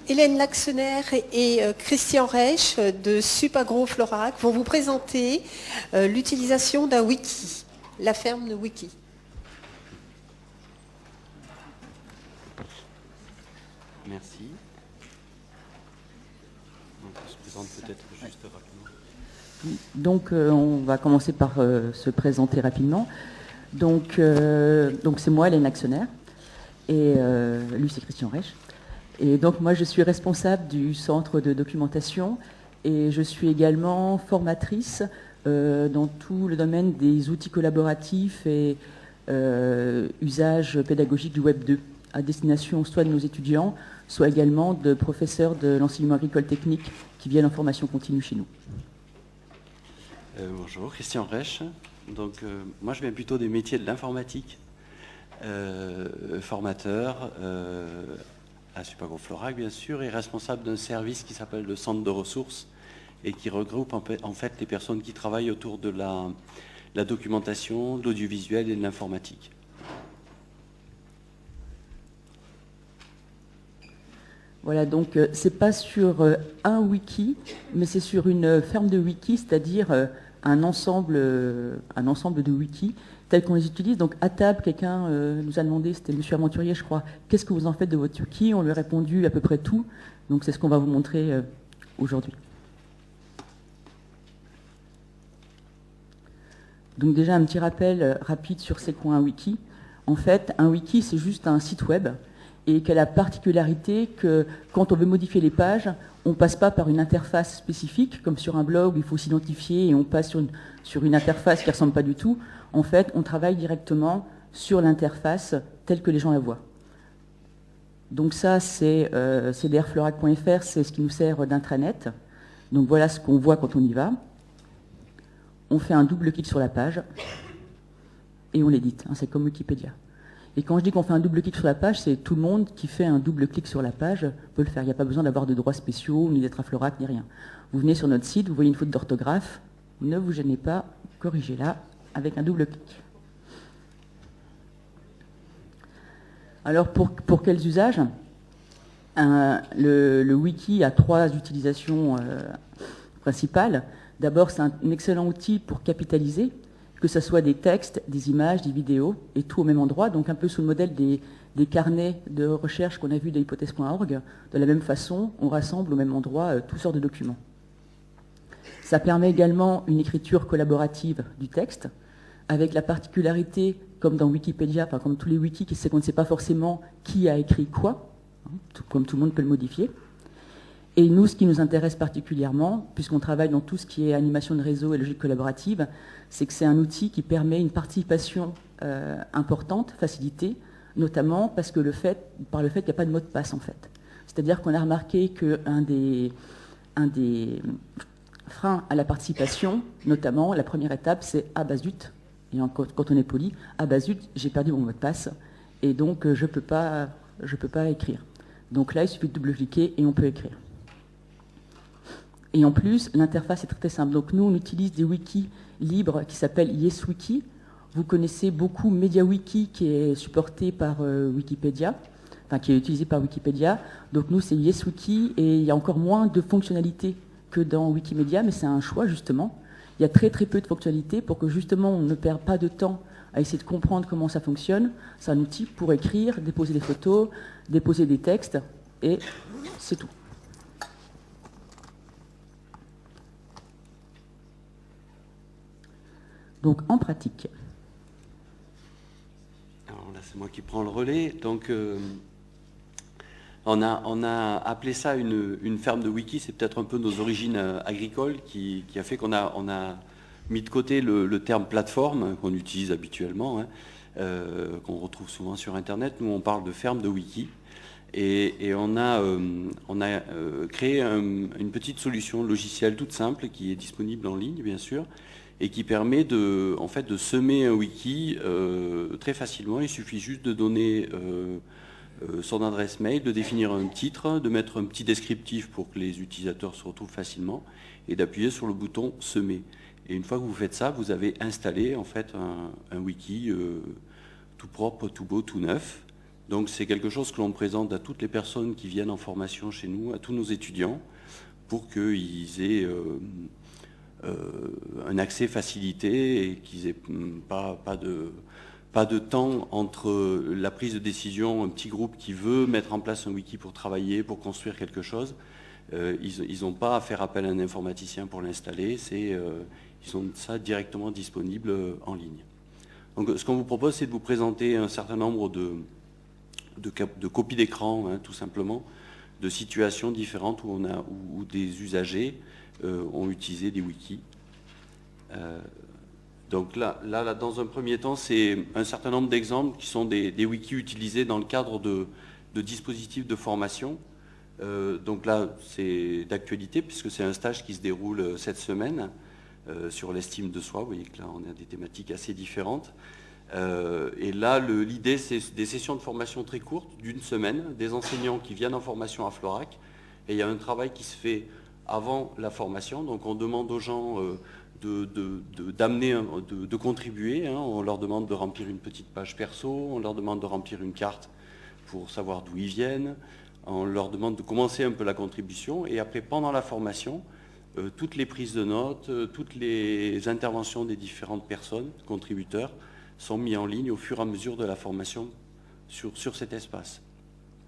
Hélène Laxener et Christian Reich de Supagro-Florac vont vous présenter l'utilisation d'un wiki, la ferme de wiki. Merci. On se présente peut-être juste rapidement. Donc on va commencer par se présenter rapidement. Donc c'est moi, Hélène Laxener, et lui c'est Christian Reich. Et donc moi je suis responsable du centre de documentation et je suis également formatrice dans tout le domaine des outils collaboratifs et usage pédagogique du Web 2 à destination soit de nos étudiants, soit également de professeurs de l'enseignement agricole technique qui viennent en formation continue chez nous. Bonjour, Christian Reich. Donc moi je viens plutôt des métiers de l'informatique, formateur à Supagro-Florac bien sûr, et responsable d'un service qui s'appelle le centre de ressources et qui regroupe en fait les personnes qui travaillent autour de la documentation, de l'audiovisuel et de l'informatique. Voilà, donc c'est pas sur un wiki, mais c'est sur une ferme de wiki, c'est-à-dire un ensemble de wikis tels qu'on les utilise. Donc à table, quelqu'un nous a demandé, c'était M. Aventurier je crois, qu'est-ce que vous en faites de votre wiki? On lui a répondu à peu près tout, donc c'est ce qu'on va vous montrer aujourd'hui. Donc déjà un petit rappel rapide sur c'est quoi un wiki. En fait, un wiki c'est juste un site web et qui a la particularité que quand on veut modifier les pages, on ne passe pas par une interface spécifique, comme sur un blog où il faut s'identifier et on passe sur une interface qui ne ressemble pas du tout. En fait, on travaille directement sur l'interface telle que les gens la voient. Donc ça, c'est cdrflorac.fr, c'est ce qui nous sert d'intranet. Donc voilà ce qu'on voit quand on y va. On fait un double clic sur la page et on l'édite. C'est comme Wikipédia. Et quand je dis qu'on fait un double clic sur la page, c'est tout le monde qui fait un double clic sur la page peut le faire. Il n'y a pas besoin d'avoir de droits spéciaux, ni d'être à Florac, ni rien. Vous venez sur notre site, vous voyez une faute d'orthographe, ne vous gênez pas, corrigez-la avec un double clic. Alors pour quels usages? Le wiki a trois utilisations principales. D'abord, c'est un excellent outil pour capitaliser, que ce soit des textes, des images, des vidéos, et tout au même endroit, donc un peu sous le modèle des carnets de recherche qu'on a vus de hypothèse.org. De la même façon, on rassemble au même endroit toutes sortes de documents. Ça permet également une écriture collaborative du texte, avec la particularité, comme dans Wikipédia, enfin comme tous les wikis, c'est qu'on ne sait pas forcément qui a écrit quoi, comme tout le monde peut le modifier. Et nous, ce qui nous intéresse particulièrement, puisqu'on travaille dans tout ce qui est animation de réseau et logique collaborative, c'est que c'est un outil qui permet une participation importante, facilitée, notamment parce que par le fait qu'il n'y a pas de mot de passe en fait. C'est-à-dire qu'on a remarqué qu'un des freins à la participation, notamment la première étape, c'est « ah bah zut », et quand on est poli, « ah bah zut, j'ai perdu mon mot de passe, et donc je peux pas écrire ». Donc là, il suffit de double-cliquer et on peut écrire. Et en plus, l'interface est très simple. Donc nous, on utilise des wikis libres qui s'appellent YesWiki. Vous connaissez beaucoup MediaWiki qui est supporté par Wikipédia, enfin qui est utilisé par Wikipédia. Donc nous, c'est YesWiki et il y a encore moins de fonctionnalités que dans Wikimedia, mais c'est un choix justement. Il y a très très peu de fonctionnalités pour que justement on ne perde pas de temps à essayer de comprendre comment ça fonctionne. C'est un outil pour écrire, déposer des photos, déposer des textes et c'est tout. Donc en pratique. Alors là, c'est moi qui prends le relais. Donc on a appelé ça une ferme de wiki. C'est peut-être un peu nos origines agricoles qui a fait qu'on a mis de côté le terme plateforme qu'on utilise habituellement, qu'on retrouve souvent sur Internet. Nous, on parle de ferme de wiki. Et on a créé une petite solution logicielle toute simple qui est disponible en ligne, bien sûr, et qui permet de semer un wiki très facilement. Il suffit juste de donner son adresse mail, de définir un titre, de mettre un petit descriptif pour que les utilisateurs se retrouvent facilement et d'appuyer sur le bouton « Semer ». Et une fois que vous faites ça, vous avez installé en fait un wiki tout propre, tout beau, tout neuf. Donc c'est quelque chose que l'on présente à toutes les personnes qui viennent en formation chez nous, à tous nos étudiants, pour qu'ils aient un accès facilité et qu'ils n'aient pas de temps entre la prise de décision, un petit groupe qui veut mettre en place un wiki pour travailler, pour construire quelque chose. Ils n'ont pas à faire appel à un informaticien pour l'installer, ils ont ça directement disponible en ligne. Donc ce qu'on vous propose, c'est de vous présenter un certain nombre de copies d'écran, hein, tout simplement, de situations différentes où des usagers ont utilisé des wikis. Donc là, dans un premier temps, c'est un certain nombre d'exemples qui sont des wikis utilisés dans le cadre de dispositifs de formation. Donc là, c'est d'actualité puisque c'est un stage qui se déroule cette semaine sur l'estime de soi. Vous voyez que là, on a des thématiques assez différentes. Et là, l'idée, c'est des sessions de formation très courtes, d'une semaine, des enseignants qui viennent en formation à Florac. Et il y a un travail qui se fait avant la formation. Donc on demande aux gens de contribuer. Hein. On leur demande de remplir une petite page perso, on leur demande de remplir une carte pour savoir d'où ils viennent. On leur demande de commencer un peu la contribution. Et après, pendant la formation, toutes les prises de notes, toutes les interventions des différentes personnes, contributeurs, sont mis en ligne au fur et à mesure de la formation sur cet espace.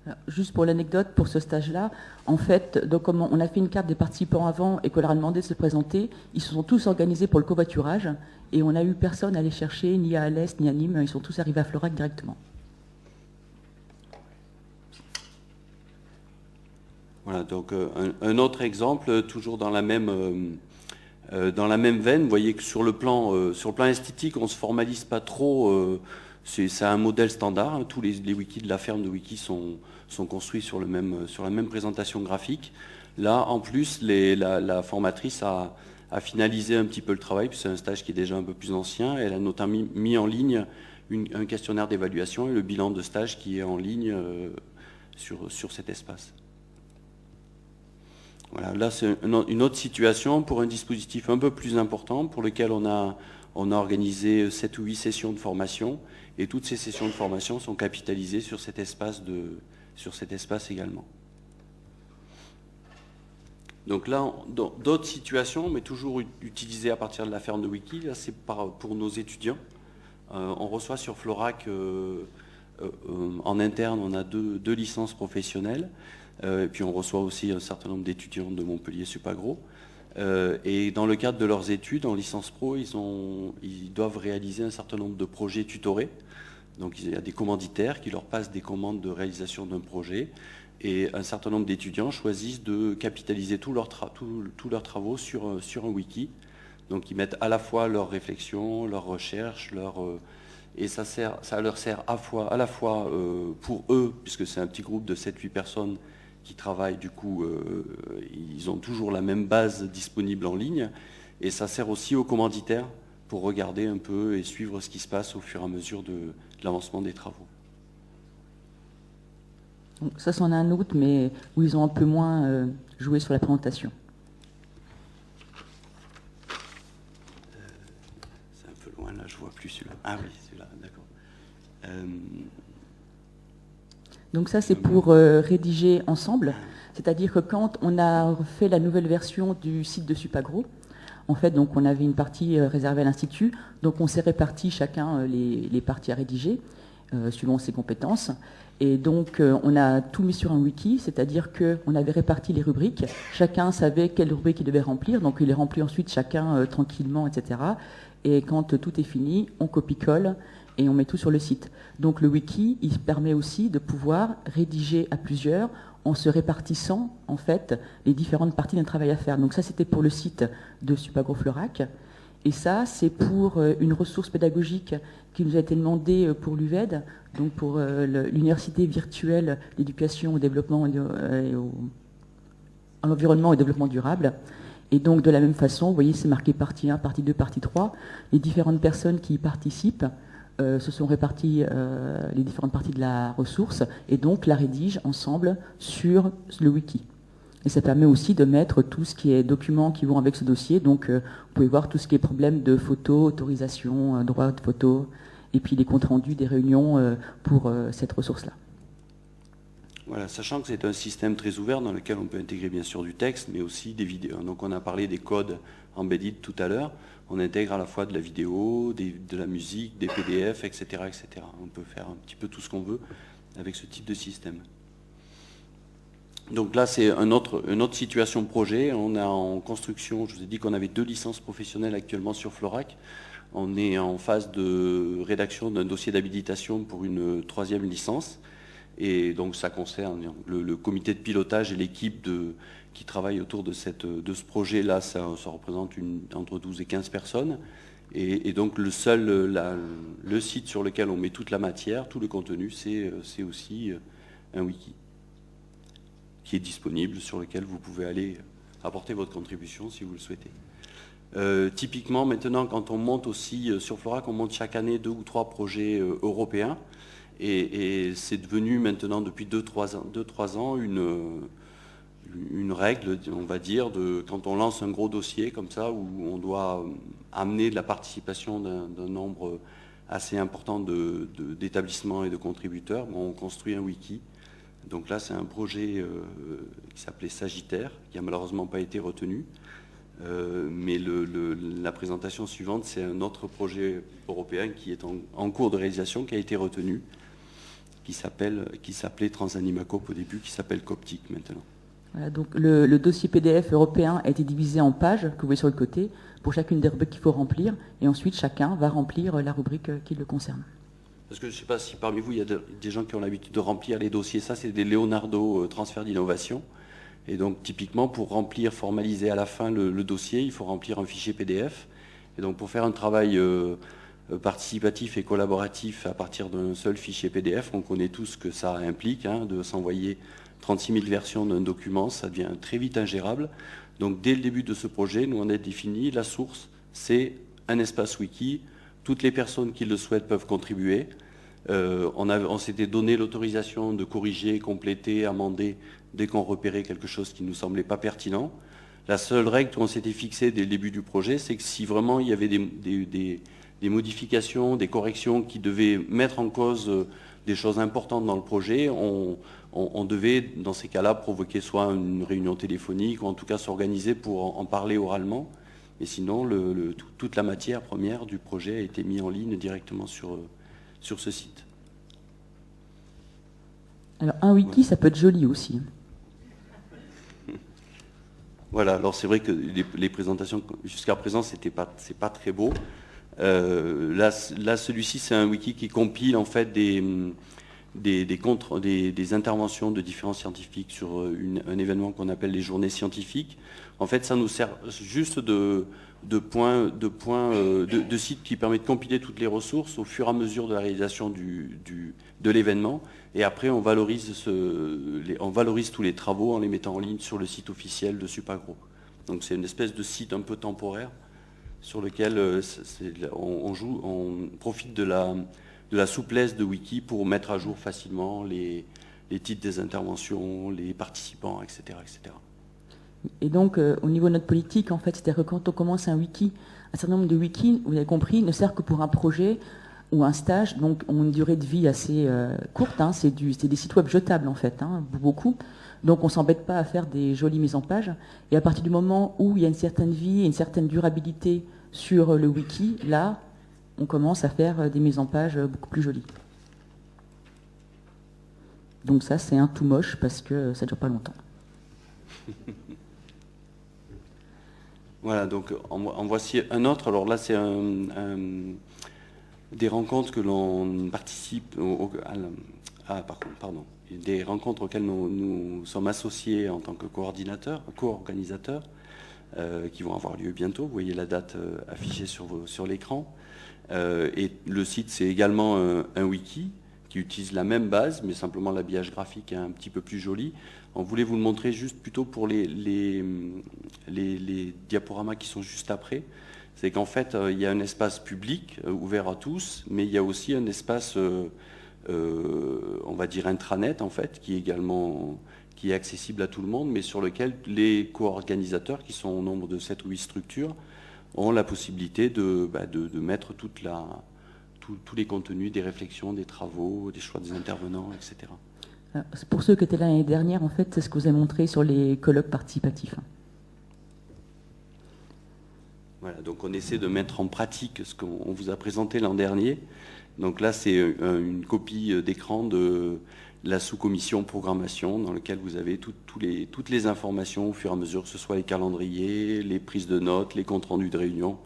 Alors, juste pour l'anecdote, pour ce stage-là, en fait, donc, comme on a fait une carte des participants avant et qu'on leur a demandé de se présenter, ils se sont tous organisés pour le covoiturage et on n'a eu personne à aller chercher, ni à Alès, ni à Nîmes, ils sont tous arrivés à Florac directement. Voilà, donc un autre exemple, toujours dans la même veine, vous voyez que sur le plan esthétique, on ne se formalise pas trop, c'est un modèle standard, hein, tous les wikis de la ferme de wiki sont construits sur la même présentation graphique. Là, en plus, la formatrice a finalisé un petit peu le travail, puis c'est un stage qui est déjà un peu plus ancien, elle a notamment mis en ligne un questionnaire d'évaluation et le bilan de stage qui est en ligne sur cet espace. Voilà, là c'est une autre situation pour un dispositif un peu plus important pour lequel on a organisé 7 ou 8 sessions de formation et toutes ces sessions de formation sont capitalisées sur cet espace également. Donc là, dans d'autres situations, mais toujours utilisées à partir de la ferme de wiki, là c'est pour nos étudiants. On reçoit sur Florac, en interne, on a deux licences professionnelles. Et puis on reçoit aussi un certain nombre d'étudiants de Montpellier Supagro. Et dans le cadre de leurs études en licence pro, ils doivent réaliser un certain nombre de projets tutorés. Donc il y a des commanditaires qui leur passent des commandes de réalisation d'un projet. Et un certain nombre d'étudiants choisissent de capitaliser tous leurs travaux sur un wiki. Donc ils mettent à la fois leurs réflexions, leurs recherches, et ça leur sert à la fois pour eux, puisque c'est un petit groupe de 7-8 personnes qui travaillent, du coup, ils ont toujours la même base disponible en ligne, et ça sert aussi aux commanditaires pour regarder un peu et suivre ce qui se passe au fur et à mesure de l'avancement des travaux. Donc, ça, c'en a un autre, mais où ils ont un peu moins joué sur la présentation. C'est un peu loin, là, je vois plus celui-là. Ah oui, celui-là, d'accord. Donc ça, c'est pour rédiger ensemble. C'est-à-dire que quand on a fait la nouvelle version du site de Supagro, en fait, donc on avait une partie réservée à l'Institut, donc on s'est réparti chacun les parties à rédiger, suivant ses compétences. Et donc on a tout mis sur un wiki, c'est-à-dire qu'on avait réparti les rubriques, chacun savait quelle rubrique il devait remplir, donc il les remplit ensuite chacun tranquillement, etc. Et quand tout est fini, on copie-colle et on met tout sur le site. Donc le wiki, il permet aussi de pouvoir rédiger à plusieurs en se répartissant en fait les différentes parties d'un travail à faire. Donc ça, c'était pour le site de Supagro Florac. Et ça, c'est pour une ressource pédagogique qui nous a été demandée pour l'UVED, donc pour l'Université virtuelle d'éducation au développement à l'environnement et au développement durable. Et donc de la même façon, vous voyez, c'est marqué partie 1, partie 2, partie 3. Les différentes personnes qui y participent se sont réparties les différentes parties de la ressource et donc la rédigent ensemble sur le wiki. Et ça permet aussi de mettre tout ce qui est documents qui vont avec ce dossier. Donc vous pouvez voir tout ce qui est problème de photo, autorisation, droit de photo, et puis les comptes rendus des réunions pour cette ressource-là. Voilà, sachant que c'est un système très ouvert dans lequel on peut intégrer bien sûr du texte, mais aussi des vidéos. Donc on a parlé des codes embedded tout à l'heure. On intègre à la fois de la vidéo, de la musique, des PDF, etc., etc. On peut faire un petit peu tout ce qu'on veut avec ce type de système. Donc là, c'est une autre situation projet. On est en construction, je vous ai dit qu'on avait 2 licences professionnelles actuellement sur Florac. On est en phase de rédaction d'un dossier d'habilitation pour une 3e licence. Et donc ça concerne le comité de pilotage et l'équipe qui travaille autour de ce projet-là. Ça représente entre 12 et 15 personnes. Et donc le site sur lequel on met toute la matière, tout le contenu, c'est aussi un wiki qui est disponible, sur lequel vous pouvez aller apporter votre contribution si vous le souhaitez. Typiquement, maintenant, quand on monte aussi sur Florac, on monte chaque année 2 ou 3 projets européens. Et c'est devenu maintenant, depuis 2-3 ans, une règle, on va dire, quand on lance un gros dossier comme ça, où on doit amener de la participation d'un nombre assez important d'établissements et de contributeurs, on construit un wiki. Donc là, c'est un projet qui s'appelait Sagittaire, qui n'a malheureusement pas été retenu. Mais la présentation suivante, c'est un autre projet européen qui est en cours de réalisation, qui a été retenu, qui s'appelait Transanimacope au début, qui s'appelle Coptic maintenant. Voilà, donc le dossier PDF européen a été divisé en pages, que vous voyez sur le côté, pour chacune des rubriques qu'il faut remplir, et ensuite chacun va remplir la rubrique qui le concerne. Parce que je ne sais pas si parmi vous, il y a des gens qui ont l'habitude de remplir les dossiers. Ça, c'est des Leonardo transfert d'innovation. Et donc, typiquement, pour remplir, formaliser à la fin le dossier, il faut remplir un fichier PDF. Et donc, pour faire un travail participatif et collaboratif à partir d'un seul fichier PDF, on connaît tous ce que ça implique, de s'envoyer 36 000 versions d'un document, ça devient très vite ingérable. Donc, dès le début de ce projet, nous, on a défini la source, c'est un espace wiki. Toutes les personnes qui le souhaitent peuvent contribuer. On s'était donné l'autorisation de corriger, compléter, amender dès qu'on repérait quelque chose qui ne nous semblait pas pertinent. La seule règle qu'on s'était fixée dès le début du projet, c'est que si vraiment il y avait des modifications, des corrections qui devaient mettre en cause des choses importantes dans le projet, on devait, dans ces cas-là, provoquer soit une réunion téléphonique ou en tout cas s'organiser pour en parler oralement. Mais sinon, toute la matière première du projet a été mise en ligne directement sur ce site. Alors, un wiki, ça peut être joli aussi. Voilà, alors c'est vrai que les présentations jusqu'à présent, c'est pas très beau. Là, celui-ci, c'est un wiki qui compile en fait des interventions de différents scientifiques sur un événement qu'on appelle les journées scientifiques. En fait, ça nous sert juste de site qui permet de compiler toutes les ressources au fur et à mesure de la réalisation de l'événement. Et après, on valorise tous les travaux en les mettant en ligne sur le site officiel de Supagro. Donc c'est une espèce de site un peu temporaire sur lequel on profite de la souplesse de Wiki pour mettre à jour facilement les titres des interventions, les participants, etc. etc. Et donc, au niveau de notre politique, en fait, c'est-à-dire que quand on commence un wiki, un certain nombre de wikis, vous avez compris, ne sert que pour un projet ou un stage, donc ont une durée de vie assez courte, c'est des sites web jetables, en fait, beaucoup. Donc, on ne s'embête pas à faire des jolies mises en page. Et à partir du moment où il y a une certaine vie et une certaine durabilité sur le wiki, là, on commence à faire des mises en page beaucoup plus jolies. Donc ça, c'est un tout moche parce que ça ne dure pas longtemps. Voilà, donc en voici un autre. Alors là, c'est des rencontres que l'on participe, des rencontres auxquelles nous sommes associés en tant que co-organisateurs, qui vont avoir lieu bientôt. Vous voyez la date affichée sur l'écran. Et le site, c'est également un wiki qui utilise la même base, mais simplement l'habillage graphique est un petit peu plus joli. On voulait vous le montrer juste plutôt pour les diaporamas qui sont juste après. C'est qu'en fait, il y a un espace public ouvert à tous, mais il y a aussi un espace, on va dire intranet, en fait, qui est accessible à tout le monde, mais sur lequel les co-organisateurs, qui sont au nombre de 7 ou 8 structures, ont la possibilité de mettre tous les contenus, des réflexions, des travaux, des choix des intervenants, etc. Pour ceux qui étaient là l'année dernière, en fait, c'est ce que vous avez montré sur les colloques participatifs. Voilà, donc on essaie de mettre en pratique ce qu'on vous a présenté l'an dernier. Donc là, c'est une copie d'écran de la sous-commission programmation dans laquelle vous avez toutes les informations au fur et à mesure, que ce soit les calendriers, les prises de notes, les comptes rendus de réunion,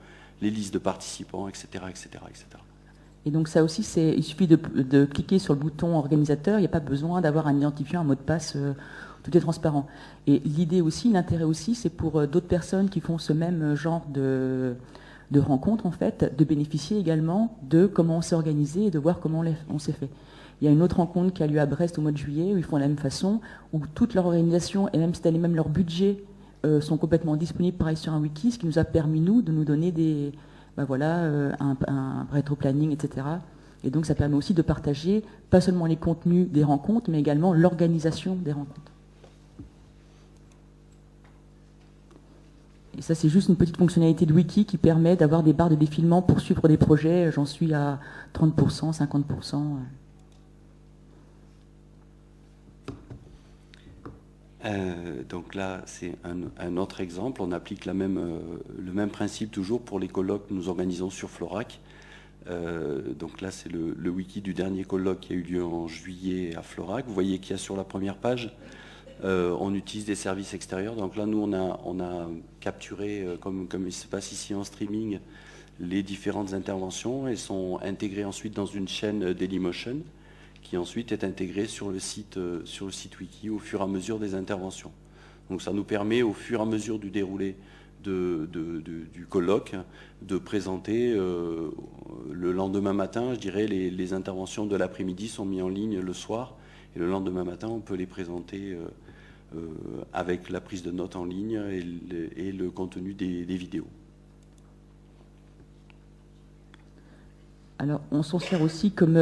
les listes de participants, etc., etc., etc. Et donc ça aussi, il suffit de cliquer sur le bouton organisateur, il n'y a pas besoin d'avoir un identifiant, un mot de passe, tout est transparent. Et l'idée aussi, l'intérêt aussi, c'est pour d'autres personnes qui font ce même genre de rencontres, en fait, de bénéficier également de comment on s'est organisé et de voir comment on s'est fait. Il y a une autre rencontre qui a lieu à Brest au mois de juillet, où ils font de la même façon, où toute leur organisation, et même cette année, même leur budget, sont complètement disponibles, pareil, sur un wiki, ce qui nous a permis, nous, de nous donner un rétro-planning, etc. Et donc ça permet aussi de partager pas seulement les contenus des rencontres, mais également l'organisation des rencontres. Et ça, c'est juste une petite fonctionnalité de wiki qui permet d'avoir des barres de défilement pour suivre des projets. J'en suis à 30%, 50%. Donc là, c'est un autre exemple. On applique le même principe toujours pour les colloques que nous organisons sur Florac. Donc là, c'est le wiki du dernier colloque qui a eu lieu en juillet à Florac. Vous voyez qu'il y a sur la première page, on utilise des services extérieurs. Donc là, nous, on a capturé, comme il se passe ici en streaming, les différentes interventions. Elles sont intégrées ensuite dans une chaîne Dailymotion, qui ensuite est intégré sur le site wiki au fur et à mesure des interventions. Donc ça nous permet au fur et à mesure du déroulé du colloque de présenter le lendemain matin, je dirais, les interventions de l'après-midi sont mises en ligne le soir, et le lendemain matin on peut les présenter avec la prise de notes en ligne et le contenu des vidéos. Alors, on s'en sert aussi comme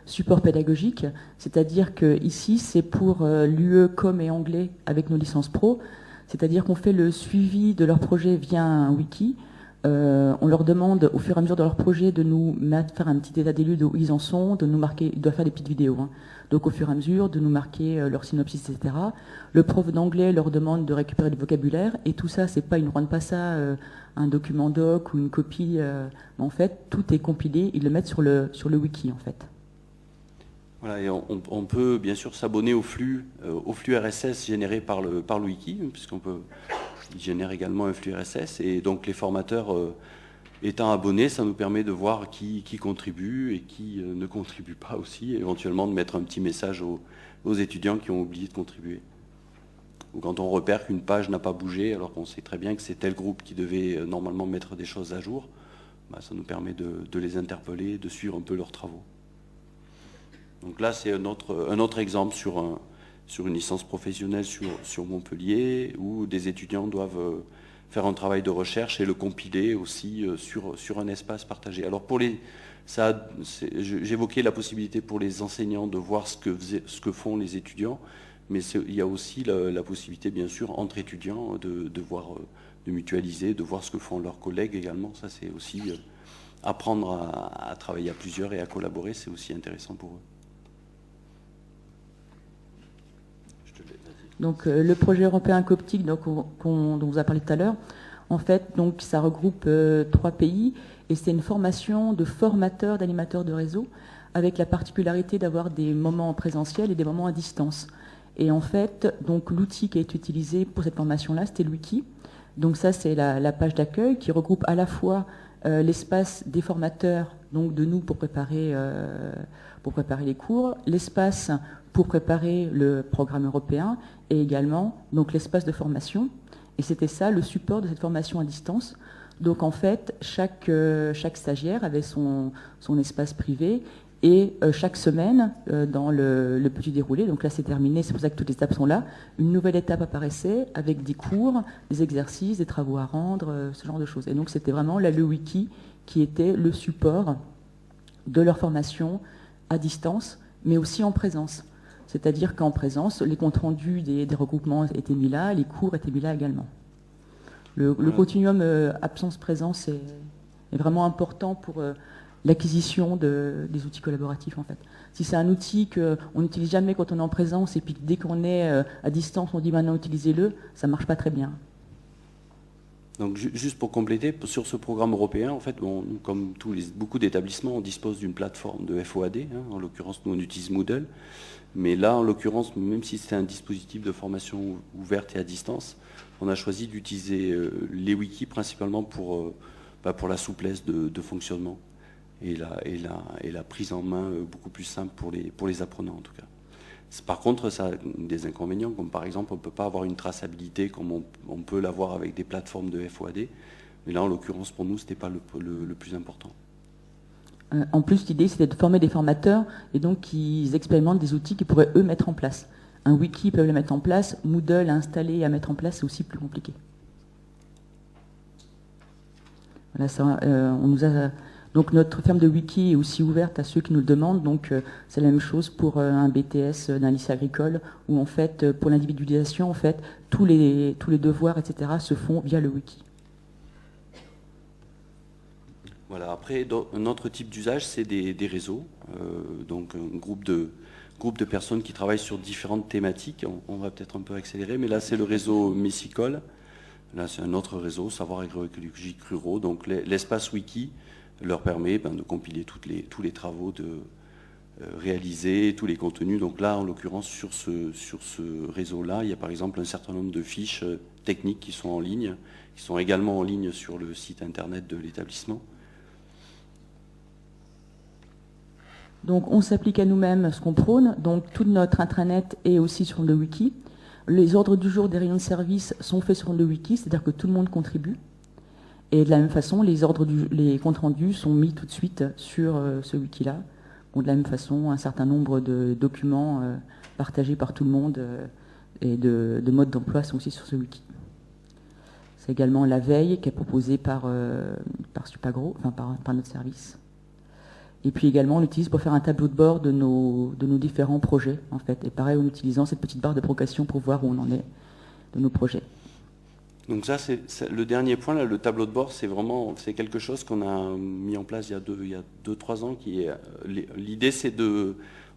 support pédagogique, c'est-à-dire que ici, c'est pour l'UE Com et anglais avec nos licences pro, c'est-à-dire qu'on fait le suivi de leur projet via un wiki. On leur demande au fur et à mesure de leur projet de nous faire un petit état des lieux de où ils en sont, de nous marquer, ils doivent faire des petites vidéos, hein. Donc au fur et à mesure de nous marquer leur synopsis, etc. Le prof d'anglais leur demande de récupérer du vocabulaire, et tout ça, c'est pas, ils ne rendent pas ça un document doc ou une copie. Mais en fait, tout est compilé, ils le mettent sur le wiki en fait. Voilà, et on peut bien sûr s'abonner au flux RSS généré par le wiki, puisqu'on peut. Il génère également un flux RSS, et donc les formateurs étant abonnés, ça nous permet de voir qui contribue et qui ne contribue pas aussi, et éventuellement de mettre un petit message aux étudiants qui ont oublié de contribuer. Ou quand on repère qu'une page n'a pas bougé, alors qu'on sait très bien que c'est tel groupe qui devait normalement mettre des choses à jour, ça nous permet de les interpeller, de suivre un peu leurs travaux. Donc là, c'est un autre exemple sur une licence professionnelle sur Montpellier, où des étudiants doivent faire un travail de recherche et le compiler aussi sur un espace partagé. Alors j'évoquais la possibilité pour les enseignants de voir ce que font les étudiants, mais il y a aussi la possibilité, bien sûr, entre étudiants, de mutualiser, de voir ce que font leurs collègues également. Ça, c'est aussi apprendre à travailler à plusieurs et à collaborer, c'est aussi intéressant pour eux. Donc le projet européen Coptic dont on vous a parlé tout à l'heure, en fait, donc, ça regroupe 3 pays, et c'est une formation de formateurs, d'animateurs de réseau, avec la particularité d'avoir des moments en présentiel et des moments à distance. Et en fait, donc l'outil qui a été utilisé pour cette formation-là, c'était le wiki. Donc ça, c'est la page d'accueil qui regroupe à la fois l'espace des formateurs, donc de nous pour préparer les cours, l'espace pour préparer le programme européen, et également donc l'espace de formation. Et c'était ça le support de cette formation à distance. Donc en fait, chaque stagiaire avait son espace privé, et chaque semaine, dans le petit déroulé, donc là c'est terminé, c'est pour ça que toutes les étapes sont là, une nouvelle étape apparaissait avec des cours, des exercices, des travaux à rendre, ce genre de choses. Et donc c'était vraiment là le wiki qui était le support de leur formation à distance, mais aussi en présence. C'est-à-dire qu'en présence, les comptes rendus des regroupements étaient mis là, les cours étaient mis là également. Le continuum absence-présence est vraiment important pour l'acquisition des outils collaboratifs en fait. Si c'est un outil qu'on n'utilise jamais quand on est en présence et puis dès qu'on est à distance on dit maintenant utilisez-le, ça ne marche pas très bien. Donc juste pour compléter, sur ce programme européen, en fait, comme beaucoup d'établissements, on dispose d'une plateforme de FOAD, hein, en l'occurrence nous on utilise Moodle, mais là en l'occurrence, même si c'est un dispositif de formation ouverte et à distance, on a choisi d'utiliser les wikis principalement pour la souplesse de fonctionnement et la prise en main beaucoup plus simple pour les apprenants en tout cas. Par contre, ça a des inconvénients, comme par exemple, on ne peut pas avoir une traçabilité comme on peut l'avoir avec des plateformes de FOAD. Mais là, en l'occurrence, pour nous, ce n'était pas le plus important. En plus, l'idée, c'était de former des formateurs et donc qu'ils expérimentent des outils qu'ils pourraient, eux, mettre en place. Un wiki, ils peuvent le mettre en place. Moodle à installer et à mettre en place, c'est aussi plus compliqué. Voilà, ça, on nous a... Donc notre ferme de wiki est aussi ouverte à ceux qui nous le demandent. Donc c'est la même chose pour un BTS d'un lycée agricole où en fait pour l'individualisation en fait tous les devoirs etc. se font via le wiki. Voilà. Après un autre type d'usage c'est des réseaux. Donc un groupe de personnes qui travaillent sur différentes thématiques. On va peut-être un peu accélérer, mais là c'est le réseau Messicole. Là c'est un autre réseau, savoir agroécologique ruraux. Donc l'espace wiki leur permet de compiler tous les travaux réalisés, tous les contenus. Donc là, en l'occurrence, sur ce réseau-là, il y a par exemple un certain nombre de fiches techniques qui sont en ligne, qui sont également en ligne sur le site internet de l'établissement. Donc on s'applique à nous-mêmes ce qu'on prône. Donc tout notre intranet est aussi sur le wiki. Les ordres du jour des réunions de service sont faits sur le wiki, c'est-à-dire que tout le monde contribue. Et de la même façon, les comptes rendus sont mis tout de suite sur ce wiki-là. Bon, de la même façon, un certain nombre de documents partagés par tout le monde et de modes d'emploi sont aussi sur ce wiki. C'est également la veille qui est proposée par Supagro, enfin par notre service. Et puis également, on l'utilise pour faire un tableau de bord de nos différents projets, en fait. Et pareil, en utilisant cette petite barre de progression pour voir où on en est de nos projets. Donc ça, c'est le dernier point, là, le tableau de bord, c'est quelque chose qu'on a mis en place il y a 2-3 ans. L'idée, c'est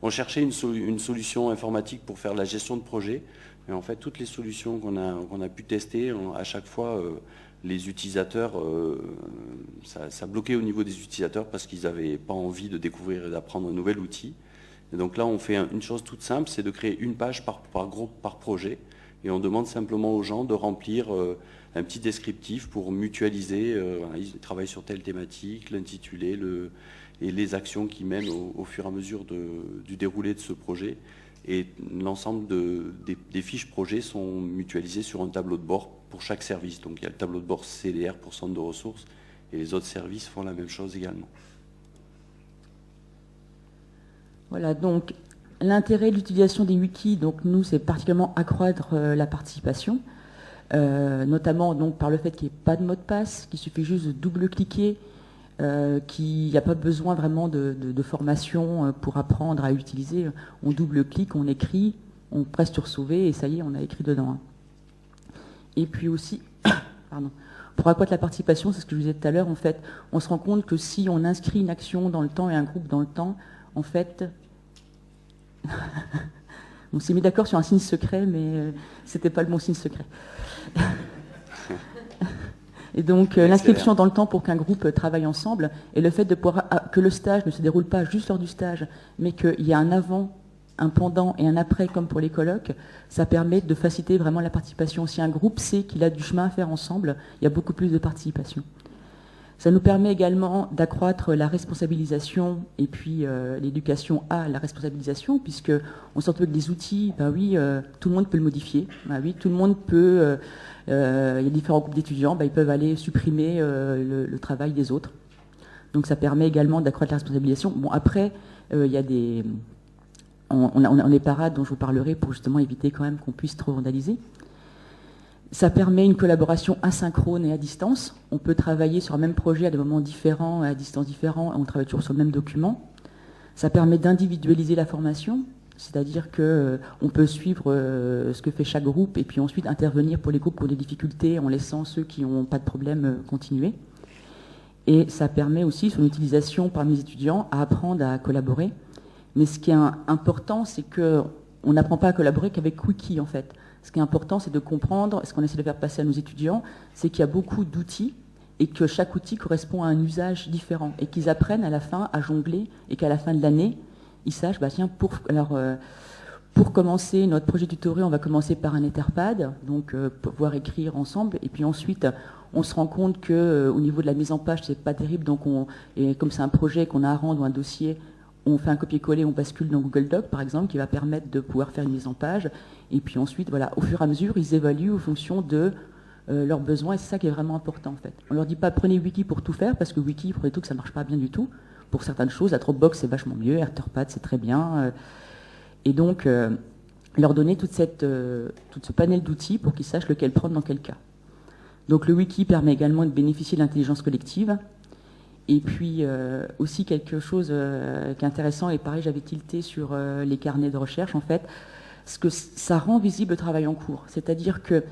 on cherchait une solution informatique pour faire la gestion de projet. Et en fait, toutes les solutions qu'on a pu tester, à chaque fois, les utilisateurs, ça bloquait au niveau des utilisateurs parce qu'ils n'avaient pas envie de découvrir et d'apprendre un nouvel outil. Et donc là, on fait une chose toute simple, c'est de créer une page par groupe, par projet. Et on demande simplement aux gens de remplir un petit descriptif pour mutualiser. Ils travaillent sur telle thématique, l'intitulé et les actions qu'ils mènent au fur et à mesure du déroulé de ce projet. Et l'ensemble des fiches projets sont mutualisées sur un tableau de bord pour chaque service. Donc il y a le tableau de bord CDR pour centre de ressources et les autres services font la même chose également. Voilà, donc l'intérêt de l'utilisation des wikis, donc nous, c'est particulièrement accroître la participation, notamment donc, par le fait qu'il n'y ait pas de mot de passe, qu'il suffit juste de double-cliquer, qu'il n'y a pas besoin vraiment de formation pour apprendre à utiliser. On double-clique, on écrit, on presse sur sauver et ça y est, on a écrit dedans. Et puis aussi, pour accroître la participation, c'est ce que je vous disais tout à l'heure, en fait, on se rend compte que si on inscrit une action dans le temps et un groupe dans le temps, en fait... On s'est mis d'accord sur un signe secret, mais c'était pas le bon signe secret. Et donc l'inscription dans le temps pour qu'un groupe travaille ensemble, et le fait de pouvoir que le stage ne se déroule pas juste lors du stage, mais qu'il y a un avant, un pendant et un après, comme pour les colloques, ça permet de faciliter vraiment la participation. Si un groupe sait qu'il a du chemin à faire ensemble, il y a beaucoup plus de participation. Ça nous permet également d'accroître la responsabilisation et puis l'éducation à la responsabilisation, puisque on se retrouve avec des outils, tout le monde peut le modifier, tout le monde peut, il y a différents groupes d'étudiants, ils peuvent aller supprimer le travail des autres. Donc ça permet également d'accroître la responsabilisation. Bon, après, il y a on a les parades dont je vous parlerai pour justement éviter quand même qu'on puisse trop vandaliser. Ça permet une collaboration asynchrone et à distance. On peut travailler sur un même projet à des moments différents, à distance différents, on travaille toujours sur le même document. Ça permet d'individualiser la formation, c'est-à-dire qu'on peut suivre ce que fait chaque groupe et puis ensuite intervenir pour les groupes qui ont des difficultés en laissant ceux qui n'ont pas de problème continuer. Et ça permet aussi, son utilisation parmi les étudiants, à apprendre à collaborer. Mais ce qui est important, c'est qu'on n'apprend pas à collaborer qu'avec Wiki, en fait. Ce qui est important, c'est de comprendre, ce qu'on essaie de faire passer à nos étudiants, c'est qu'il y a beaucoup d'outils et que chaque outil correspond à un usage différent. Et qu'ils apprennent à la fin à jongler et qu'à la fin de l'année, ils sachent, tiens, pour commencer notre projet tutoré, on va commencer par un Etherpad, donc pouvoir écrire ensemble. Et puis ensuite, on se rend compte qu'au niveau de la mise en page, c'est pas terrible. Donc, et comme c'est un projet qu'on a à rendre ou un dossier, on fait un copier-coller, on bascule dans Google Doc, par exemple, qui va permettre de pouvoir faire une mise en page. Et puis ensuite, voilà, au fur et à mesure, ils évaluent en fonction de leurs besoins. Et c'est ça qui est vraiment important, en fait. On leur dit pas prenez Wiki pour tout faire, parce que Wiki, pour les trucs, ça marche pas bien du tout. Pour certaines choses, la Dropbox, c'est vachement mieux, Etherpad, c'est très bien. Et donc, leur donner tout ce panel d'outils pour qu'ils sachent lequel prendre dans quel cas. Donc le wiki permet également de bénéficier de l'intelligence collective. Et puis aussi quelque chose qui est intéressant, et pareil j'avais tilté sur les carnets de recherche en fait, ce que ça rend visible le travail en cours. C'est-à-dire que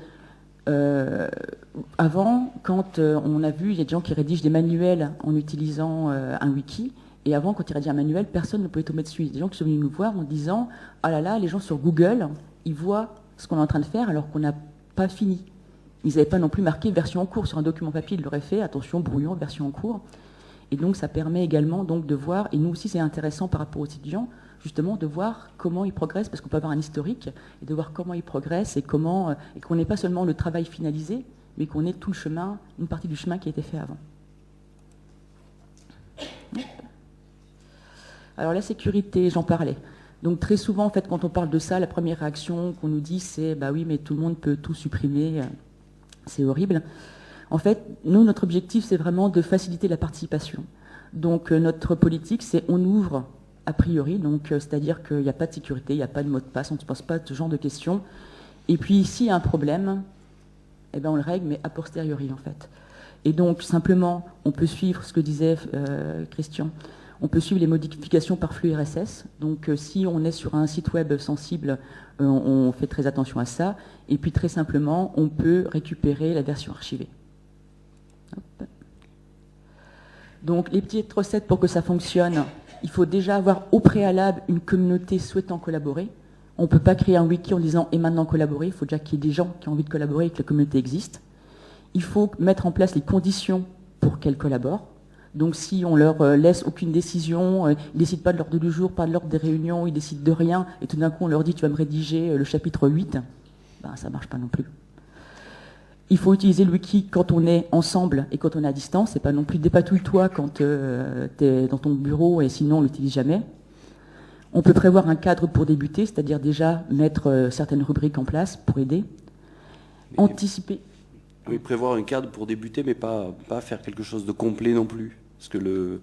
avant, quand on a vu, il y a des gens qui rédigent des manuels en utilisant un wiki, et avant, quand ils rédigeaient un manuel, personne ne pouvait tomber dessus. Il y a des gens qui sont venus nous voir en disant « Ah là là, les gens sur Google, ils voient ce qu'on est en train de faire alors qu'on n'a pas fini. » Ils n'avaient pas non plus marqué version en cours. Sur un document papier, ils l'auraient fait, attention, brouillon, version en cours. Et donc, ça permet également donc, de voir, et nous aussi, c'est intéressant par rapport aux étudiants, justement, de voir comment ils progressent, parce qu'on peut avoir un historique, et de voir comment ils progressent, et qu'on n'ait pas seulement le travail finalisé, mais qu'on ait tout le chemin, une partie du chemin qui a été fait avant. Alors, la sécurité, j'en parlais. Donc, très souvent, en fait, quand on parle de ça, la première réaction qu'on nous dit, c'est « bah oui, mais tout le monde peut tout supprimer, c'est horrible ». En fait, nous, notre objectif, c'est vraiment de faciliter la participation. Donc, notre politique, c'est on ouvre a priori, donc c'est-à-dire qu'il n'y a pas de sécurité, il n'y a pas de mot de passe, on ne se pose pas ce genre de questions. Et puis, s'il y a un problème, eh ben, on le règle, mais a posteriori, en fait. Et donc, simplement, on peut suivre ce que disait Christian, on peut suivre les modifications par flux RSS. Donc, si on est sur un site web sensible, on fait très attention à ça. Et puis, très simplement, on peut récupérer la version archivée. Hop. Donc, les petites recettes pour que ça fonctionne, il faut déjà avoir au préalable une communauté souhaitant collaborer. On ne peut pas créer un wiki en disant « et maintenant collaborer ». Il faut déjà qu'il y ait des gens qui ont envie de collaborer et que la communauté existe. Il faut mettre en place les conditions pour qu'elles collaborent. Donc, si on leur laisse aucune décision, ils ne décident pas de l'ordre du jour, pas de l'ordre des réunions, ils décident de rien, et tout d'un coup on leur dit « tu vas me rédiger le chapitre 8 », ben, ça ne marche pas non plus. Il faut utiliser le wiki quand on est ensemble et quand on est à distance. C'est pas non plus dépatouille-toi quand tu es dans ton bureau et sinon on ne l'utilise jamais. On peut prévoir un cadre pour débuter, c'est-à-dire déjà mettre certaines rubriques en place pour aider. Anticiper. Oui, prévoir un cadre pour débuter, mais pas faire quelque chose de complet non plus. Parce que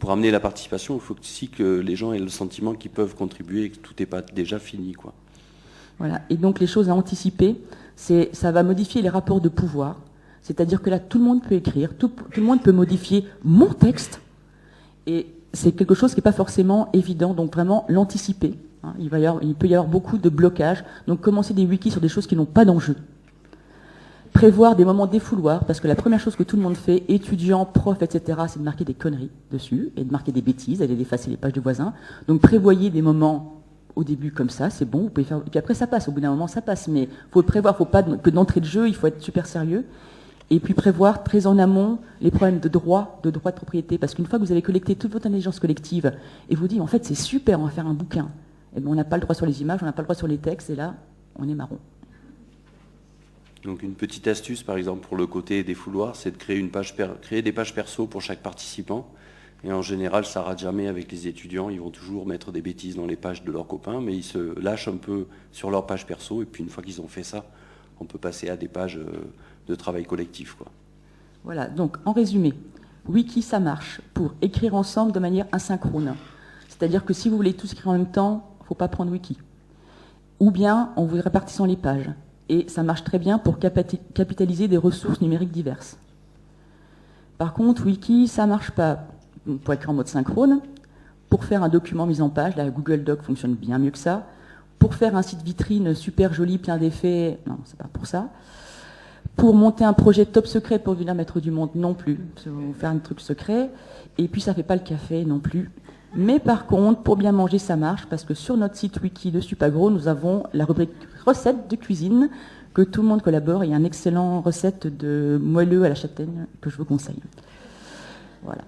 pour amener la participation, il faut aussi que les gens aient le sentiment qu'ils peuvent contribuer et que tout n'est pas déjà fini, quoi. Voilà. Et donc les choses à anticiper, ça va modifier les rapports de pouvoir. C'est-à-dire que là, tout le monde peut écrire, tout le monde peut modifier mon texte. Et c'est quelque chose qui n'est pas forcément évident, donc vraiment l'anticiper. Hein. Il peut y avoir beaucoup de blocages. Donc commencer des wikis sur des choses qui n'ont pas d'enjeu. Prévoir des moments défouloirs, parce que la première chose que tout le monde fait, étudiants, profs, etc., c'est de marquer des conneries dessus, et de marquer des bêtises, d'aller d'effacer les pages de voisins. Donc prévoyez des moments au début comme ça, c'est bon, vous pouvez faire, et puis après ça passe, au bout d'un moment ça passe, mais il faut le prévoir, il ne faut pas que d'entrée de jeu, il faut être super sérieux, et puis prévoir très en amont les problèmes de droit de propriété, parce qu'une fois que vous avez collecté toute votre intelligence collective, et vous dites en fait c'est super, on va faire un bouquin, et bien on n'a pas le droit sur les images, on n'a pas le droit sur les textes, et là on est marron. Donc une petite astuce par exemple pour le côté des fouloirs, c'est de créer des pages perso pour chaque participant. Et en général, ça ne rate jamais avec les étudiants. Ils vont toujours mettre des bêtises dans les pages de leurs copains, mais ils se lâchent un peu sur leur page perso. Et puis une fois qu'ils ont fait ça, on peut passer à des pages de travail collectif, quoi. Voilà, donc en résumé, Wiki, ça marche pour écrire ensemble de manière asynchrone. C'est-à-dire que si vous voulez tous écrire en même temps, il ne faut pas prendre Wiki. Ou bien en vous répartissant les pages. Et ça marche très bien pour capitaliser des ressources numériques diverses. Par contre, Wiki, ça ne marche pas pour écrire en mode synchrone, pour faire un document mis en page, la Google Doc fonctionne bien mieux que ça, pour faire un site vitrine super joli, plein d'effets, non, c'est pas pour ça, Pour monter un projet top secret pour devenir maître du monde, non plus. Faut faire un truc secret. Et puis ça fait pas le café non plus. Mais par contre, pour bien manger, ça marche, parce que sur notre site wiki de Supagro, nous avons la rubrique recettes de cuisine, que tout le monde collabore. Il y a une excellente recette de moelleux à la châtaigne que je vous conseille. Voilà.